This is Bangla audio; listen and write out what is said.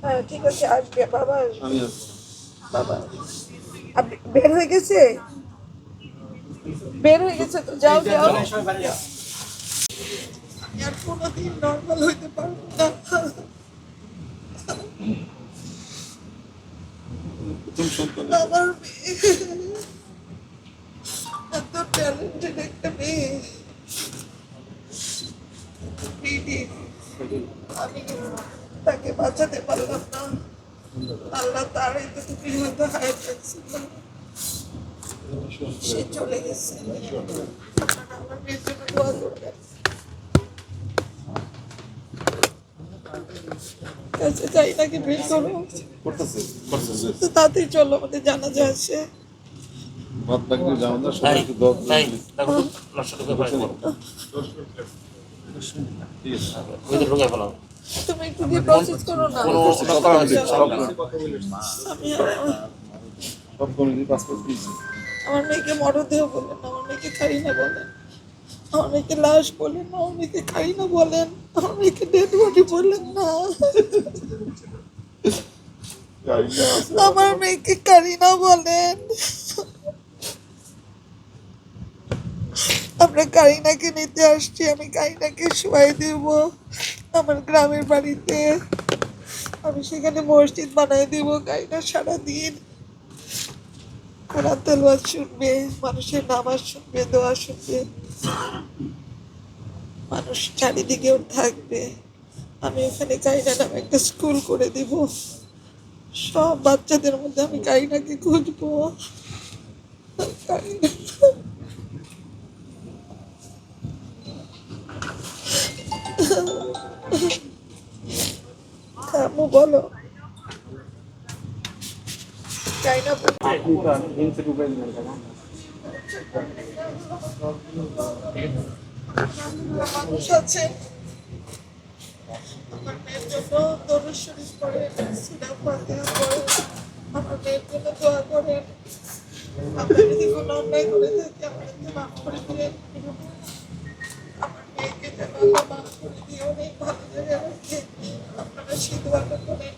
হ্যাঁ ঠিক আছে, আসবে বাবা, আমি বাবা আপনি বের হয়ে গেছে, বের হয়ে গেছে তো যাও যাও। আমি আর কোনোদিন নর্মাল হইতে পারবো না। আমার মেয়ে এত ট্যালেন্টেড একটা মেয়ে, আমি তাকে বাঁচাতে পারলাম না। আল্লাহ তার এতটুকু হয়তো হায়াত রাখছিল, সে চলে গেছে। আপনারা আমার মেয়ের জন্য দোয়া করবেন। কাছে যাই নাকি বের করো, তো তাড়াতাড়ি চলো, আমাদের জানাজা আছে। তুমি একটু দিয়ে প্রসেস করো না। আমার মেয়েকে মরদেহ বলেন না, আমার মেয়েকে খাই না বলেন, আমার মেয়েকে লাশ বলেন না, আমার মেয়েকে খাই না বলেন, আমার মেয়েকে ডেড বডি বলেন না, আমার মেয়েকে কারিনা বলেন। আমরা কারিনাকে নিতে আসছি, আমি কারিনাকে শোয়াই দেব আমার গ্রামের বাড়িতে। আমি সেখানে মসজিদ বানাই দেব। কারিনা সারাদিন কোরআন তেলাওয়াত শুনবে, মানুষের নামাজ শুনবে, দোয়া শুনবে, মানুষ চারিদিকেও থাকবে। আমি ওখানে কারিনা নামে একটা স্কুল করে দিব, সব বাচ্চাদের মধ্যে আমি কারিনাকে খুঁজবো। কারিনা আম্মু বলো, কারিনা মানুষ আছে। আমার মেয়ের জন্য দরুদ শরীফ পড়েন, সূরা ফাতিহা পড়েন, আমার মেয়ের জন্য দোয়া করেন। আমরা যদি কোনো অন্যায় করে থাকি আমাদেরকে মাফ করে দিলেন। আমার মেয়েকে যেন আল্লাহ মাফ করে দিয়ে অনেক ভালো জায়গায় রাখে, আপনারা সেই দোয়াটা করেন।